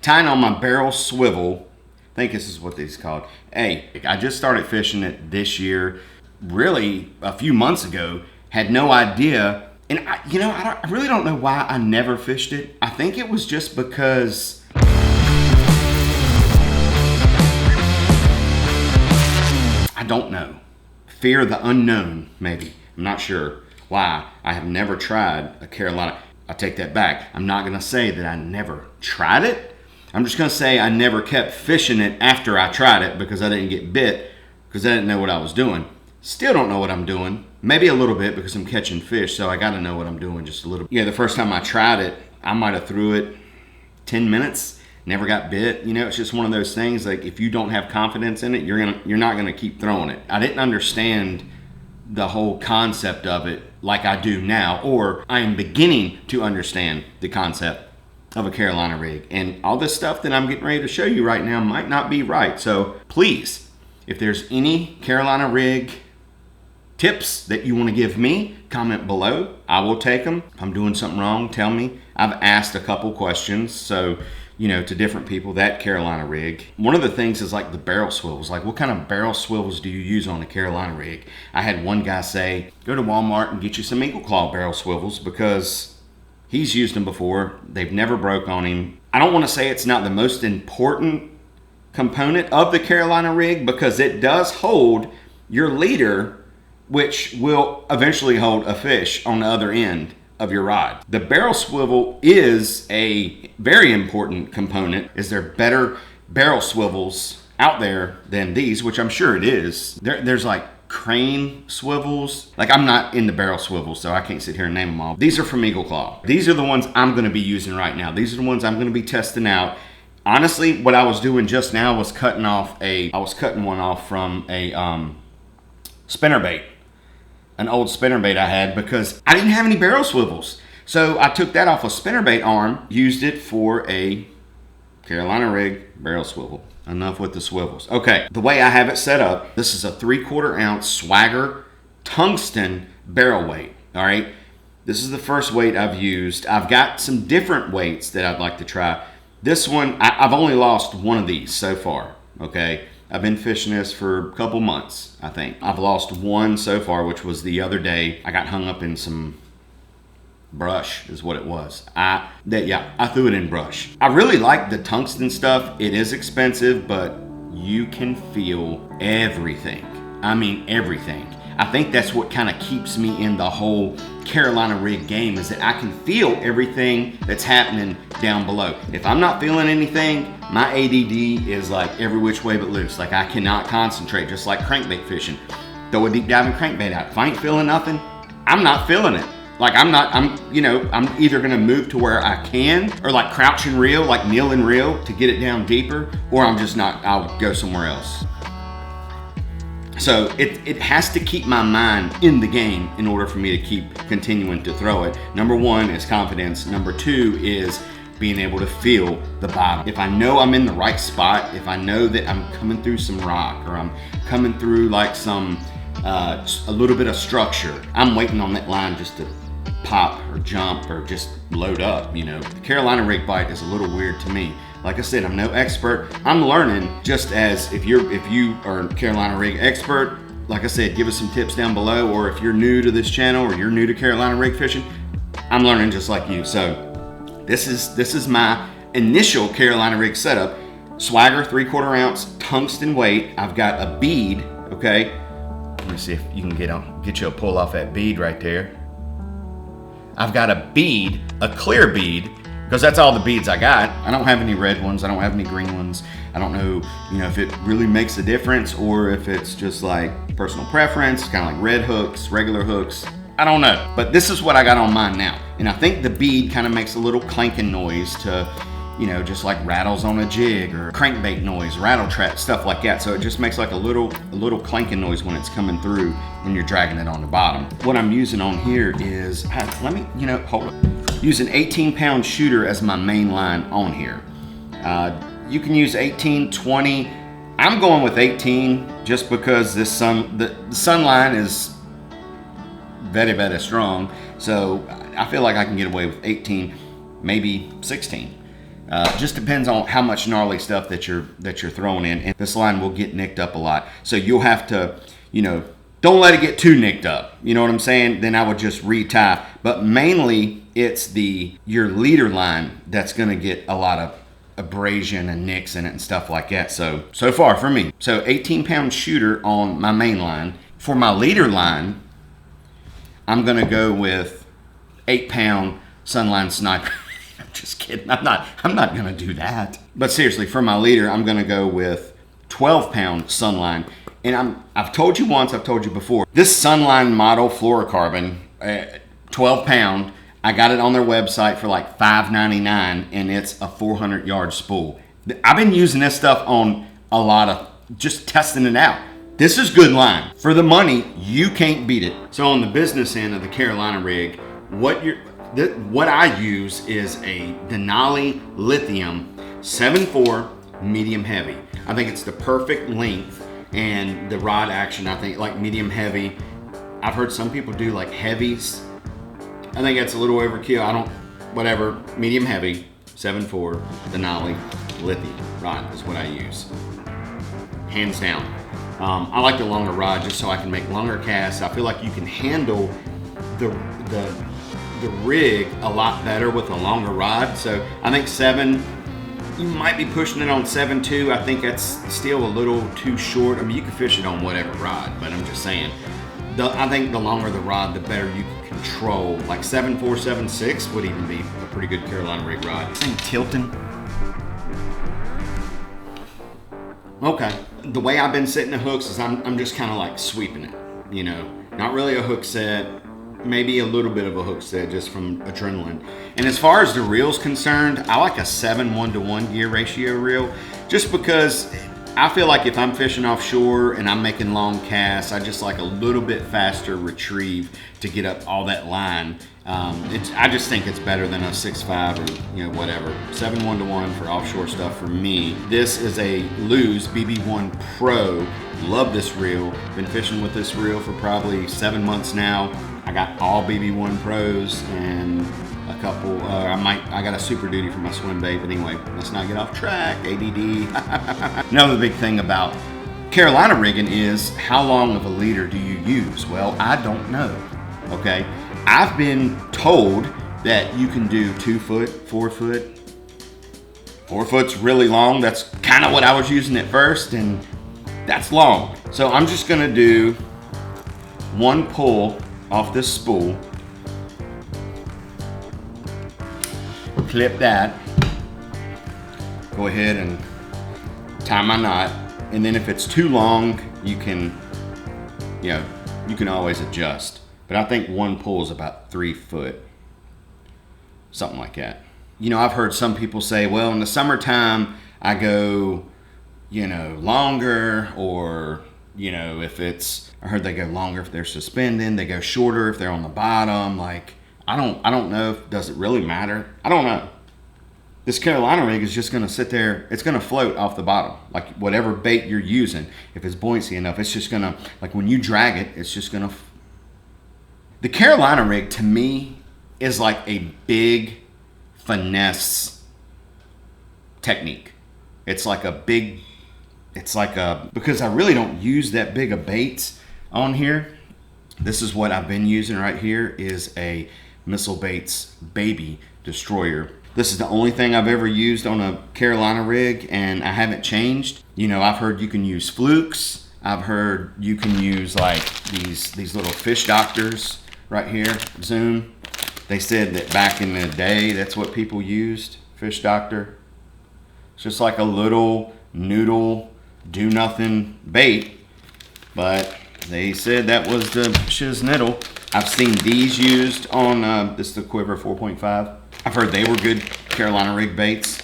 tying on my barrel swivel. I think this is what these called. Hey, I just started fishing it this year, really a few months ago. Had no idea. And I really don't know why I never fished it. I think it was just because I don't know. Fear the unknown, maybe. I'm not sure why. I have never tried a Carolina. I take that back. I'm not going to say that I never tried it. I'm just going to say I never kept fishing it after I tried it because I didn't get bit, because I didn't know what I was doing. Still don't know what I'm doing. Maybe a little bit because I'm catching fish, so I got to know what I'm doing just a little bit. Yeah, the first time I tried it, I might have threw it 10 minutes, never got bit. It's just one of those things, like if you don't have confidence in it, you're not going to keep throwing it. I didn't understand the whole concept of it like I do now, or I am beginning to understand the concept of a Carolina rig. And all this stuff that I'm getting ready to show you right now might not be right. So please, if there's any Carolina rig tips that you want to give me, comment below. I will take them. If I'm doing something wrong, tell me. I've asked a couple questions, so to different people, that Carolina rig. One of the things is like the barrel swivels. Like, what kind of barrel swivels do you use on a Carolina rig? I had one guy say, go to Walmart and get you some Eagle Claw barrel swivels, because he's used them before. They've never broke on him. I don't want to say it's not the most important component of the Carolina rig, because it does hold your leader, which will eventually hold a fish on the other end of your rod. The barrel swivel is a very important component. Is there better barrel swivels out there than these? Which I'm sure it is. There's like crane swivels. Like, I'm not in the barrel swivels, so I can't sit here and name them all. These are from Eagle Claw. These are the ones I'm going to be using right now. These are the ones I'm going to be testing out. Honestly, what I was doing just now was cutting one off from a spinnerbait. An old spinnerbait I had, because I didn't have any barrel swivels. So I took that off a spinnerbait arm, used it for a Carolina rig barrel swivel. Enough with the swivels. Okay, the way I have it set up, this is a 3/4 ounce Swagger tungsten barrel weight. All right, this is the first weight I've used. I've got some different weights that I'd like to try. This one, I've only lost one of these so far. Okay, I've been fishing this for a couple months, I think. I've lost one so far, which was the other day. I got hung up in some brush is what it was. I threw it in brush. I really like the tungsten stuff. It is expensive, but you can feel everything. I mean, everything. I think that's what kind of keeps me in the whole Carolina rig game, is that I can feel everything that's happening down below. If I'm not feeling anything, my ADD is like every which way but loose. Like, I cannot concentrate, just like crankbait fishing. Throw a deep diving crankbait out. If I ain't feeling nothing, I'm not feeling it. Like, I'm either gonna move to where I can, or like crouch and reel, like kneel and reel to get it down deeper, or I'm just not, I'll go somewhere else. So it has to keep my mind in the game in order for me to keep continuing to throw it. Number one is confidence. Number two is being able to feel the bottom. If I know I'm in the right spot, if I know that I'm coming through some rock, or I'm coming through like a little bit of structure, I'm waiting on that line just to pop or jump or just load up. The Carolina rig bite is a little weird to me. Like I said, I'm no expert. I'm learning, just as if you are a Carolina rig expert, like I said, give us some tips down below. Or if you're new to this channel, or you're new to Carolina rig fishing, I'm learning just like you. So this is my initial Carolina rig setup. Swagger 3/4 ounce tungsten weight. I've got a bead. Okay, let me see if you can get you a pull off that bead right there. I've got a bead, a clear bead, because that's all the beads I got. I don't have any red ones. I don't have any green ones. I don't know, if it really makes a difference, or if it's just like personal preference, kind of like red hooks, regular hooks. I don't know. But this is what I got on mine now. And I think the bead kind of makes a little clanking noise to, just like rattles on a jig, or crankbait noise, rattle trap, stuff like that. So it just makes like a little clanking noise when it's coming through when you're dragging it on the bottom. What I'm using on here is, hold on. Use an 18-pound shooter as my main line on here. You can use 18, 20. I'm going with 18 just because the sun line is very, very strong. So I feel like I can get away with 18, maybe 16. Just depends on how much gnarly stuff that you're throwing in, and this line will get nicked up a lot. So you'll have to, don't let it get too nicked up. You know what I'm saying? Then I would just retie. But mainly it's your leader line that's going to get a lot of abrasion and nicks in it and stuff like that. So far for me. So 18-pound shooter on my main line. For my leader line, I'm going to go with 8-pound Sunline Sniper. I'm just kidding. I'm not going to do that. But seriously, for my leader, I'm going to go with 12-pound Sunline. And I've told you once, I've told you before, this Sunline model fluorocarbon, 12-pound, I got it on their website for like $5.99, and it's a 400-yard spool. I've been using this stuff on a lot of, just testing it out. This is good line. For the money, you can't beat it. So on the business end of the Carolina rig, what I use is a Denali Lithium 7.4 medium heavy. I think it's the perfect length, and the rod action, I think, like medium heavy. I've heard some people do like heavies. I think that's a little overkill. Whatever, medium heavy, 7.4 Denali Lithium rod is what I use. Hands down. I like the longer rod just so I can make longer casts. I feel like you can handle the rig a lot better with a longer rod. So I think 7, you might be pushing it on 7.2. I think that's still a little too short. I mean, you can fish it on whatever rod, but I'm just saying. I think the longer the rod, the better you can control. Like 7.4, 7.6 would even be a pretty good Carolina rig rod. This thing tilting. Okay. The way I've been setting the hooks is I'm just kind of like sweeping it, Not really a hook set, maybe a little bit of a hook set just from adrenaline. And as far as the reel's concerned, I like a 7 1-to-1 gear ratio reel, just because I feel like if I'm fishing offshore and I'm making long casts, I just like a little bit faster retrieve to get up all that line. I just think it's better than a 6.5 or whatever. 7 1-to-1 for offshore stuff for me. This is a Lew's BB1 Pro. Love this reel. Been fishing with this reel for probably 7 months now. I got all BB1 Pros and a couple. I got a Super Duty for my swim bait. But anyway, let's not get off track. ADD. Another big thing about Carolina rigging is how long of a leader do you use? Well, I don't know. Okay. I've been told that you can do 2 foot, 4 foot. 4 foot's really long. That's kind of what I was using at first, and that's long. So I'm just gonna do 1 pull off this spool. Clip that. Go ahead and tie my knot. And then if it's too long, you can always adjust. But I think 1 pull is about 3 foot, something like that. I've heard some people say, well, in the summertime, I go, longer, or, I heard they go longer if they're suspending, they go shorter if they're on the bottom. Like, I don't know, does it really matter? I don't know. This Carolina rig is just gonna sit there, it's gonna float off the bottom. Like whatever bait you're using, if it's buoyancy enough, it's just gonna, like when you drag it, it's just gonna. The Carolina rig, to me, is like a big finesse technique. It's like because I really don't use that big of baits on here. This is what I've been using right here, is a Missile Baits Baby Destroyer. This is the only thing I've ever used on a Carolina rig, and I haven't changed. I've heard you can use flukes. I've heard you can use like these little fish doctors right here, Zoom. They said that back in the day, that's what people used, fish doctor. It's just like a little noodle, do nothing bait, but they said that was the shiznittle. I've seen these used on, this is the Quiver 4.5. I've heard they were good Carolina rig baits.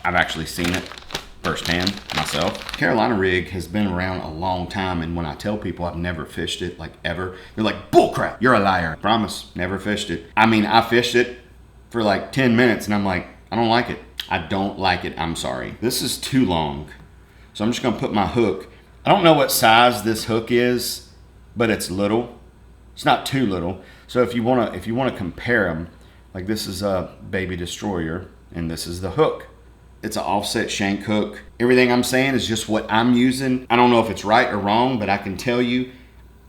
I've actually seen it firsthand myself. Carolina rig has been around a long time, and when I tell people I've never fished it, like ever, they're like, bullcrap, you're a liar. I promise, never fished it. I mean, I fished it for like 10 minutes and I'm like, I don't like it. I don't like it, I'm sorry. This is too long. So I'm just gonna put my hook. I don't know what size this hook is, but it's little. It's not too little. So if you wanna compare them, like this is a Baby Destroyer and this is the hook. It's an offset shank hook. Everything I'm saying is just what I'm using. I don't know if it's right or wrong, but I can tell you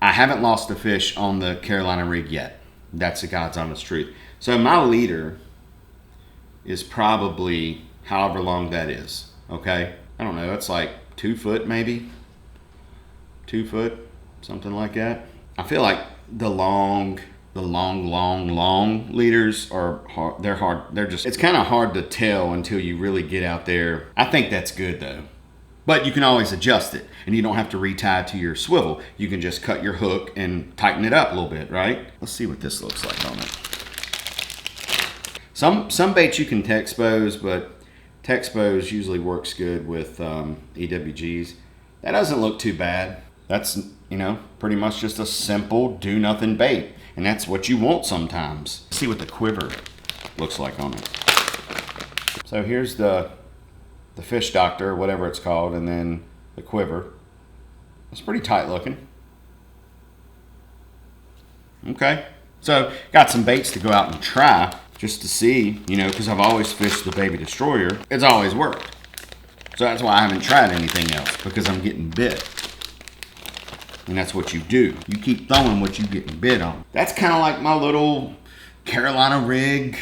I haven't lost a fish on the Carolina rig yet. That's the God's honest truth. So my leader is probably however long that is, okay? I don't know, it's like 2 foot maybe. 2 foot, something like that. I feel like the long leaders are hard. They're hard. It's kind of hard to tell until you really get out there. I think that's good though. But you can always adjust it, and you don't have to retie to your swivel. You can just cut your hook and tighten it up a little bit, right? Let's see what this looks like on it. Some baits you can Texpose, but Texpose usually works good with EWGs. That doesn't look too bad. That's, you know, pretty much just a simple do-nothing bait. And that's what you want sometimes. Let's see what the quiver looks like on it. So here's the fish doctor, whatever it's called, and then the quiver. It's pretty tight looking. Okay. So got some baits to go out and try just to see, you know, because I've always fished the Baby Destroyer. It's always worked. So that's why I haven't tried anything else, because I'm getting bit. And that's what you do. You keep throwing what you getting bit on. That's kind of like my little Carolina rig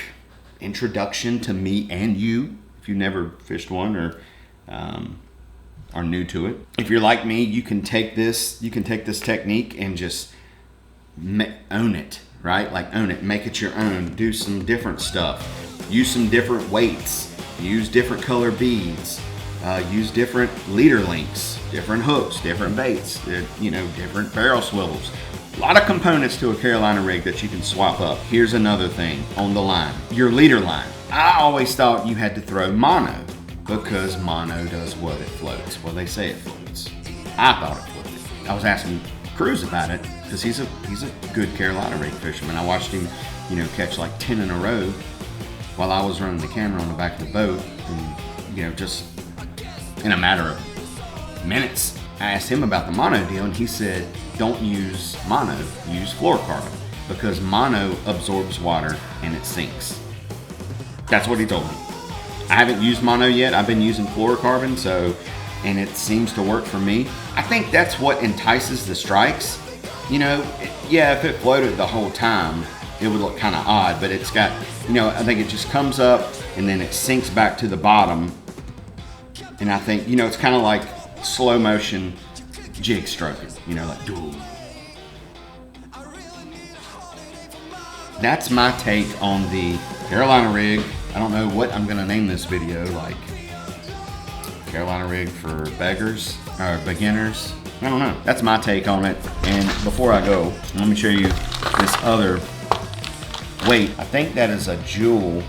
introduction to me and you. If you never fished one or are new to it. If you're like me, you can take this technique and just own it, right? Like own it, make it your own. Do some different stuff. Use some different weights. Use different color beads. Use different leader links, different hooks, different baits, you know, different barrel swivels. A lot of components to a Carolina rig that you can swap up. Here's another thing on the line, your leader line. I always thought you had to throw mono because mono does what? It floats. Well, they say it floats. I thought it floated. I was asking Cruz about it because he's a good Carolina rig fisherman. I watched him, you know, catch like 10 in a row while I was running the camera on the back of the boat, and you know, just in a matter of minutes. I asked him about the mono deal, and he said, don't use mono, use fluorocarbon, because mono absorbs water and it sinks. That's what he told me. I haven't used mono yet. I've been using fluorocarbon, and it seems to work for me. I think that's what entices the strikes. You know, yeah, if it floated the whole time, it would look kind of odd, but it's got, you know, I think it just comes up and then it sinks back to the bottom. And I think, you know, it's kind of like slow motion jig stroking, you know, like duel. That's my take on the Carolina rig. I don't know what I'm going to name this video, like Carolina rig for beggars or beginners. I don't know. That's my take on it. And before I go, let me show you this other weight. I think that is a jewel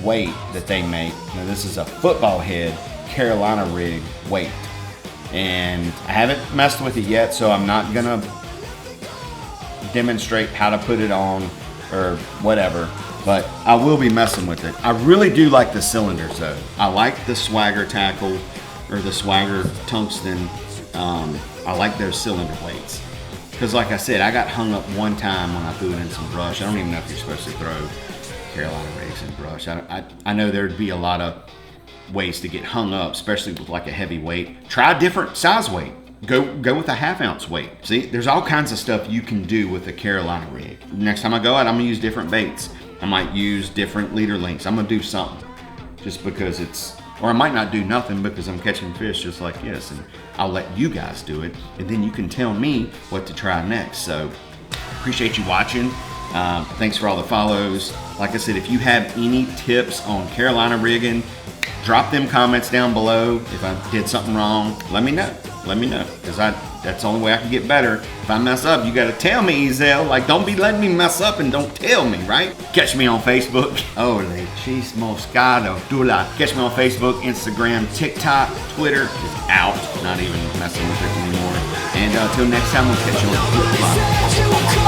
weight that they make. Now, this is a football head Carolina rig weight, and I haven't messed with it yet, so I'm not gonna demonstrate how to put it on or whatever, but I will be messing with it. I really do like the cylinders though. I like the Swagger tackle or the Swagger tungsten. I like those cylinder weights because, like I said, I got hung up one time when I threw it in some brush. I don't even know if you're supposed to throw Carolina rigs in brush. I know there'd be a lot of ways to get hung up, especially with like a heavy weight. Try a different size weight. Go with a 1/2 ounce weight. See, there's all kinds of stuff you can do with a Carolina rig. Next time I go out, I'm gonna use different baits. I might use different leader links. I'm gonna do something just because or I might not do nothing because I'm catching fish just like this, and I'll let you guys do it, and then you can tell me what to try next. So appreciate you watching. Thanks for all the follows. Like I said, if you have any tips on Carolina rigging, drop them comments down below. If I did something wrong, let me know. Let me know, because that's the only way I can get better. If I mess up, you gotta tell me, Ezel. Like, don't be letting me mess up and don't tell me, right? Catch me on Facebook. Oh, Lechis Moscato Dula. Catch me on Facebook, Instagram, TikTok, Twitter is out. Not even messing with it anymore. And until next time, we'll catch you on the flip flop.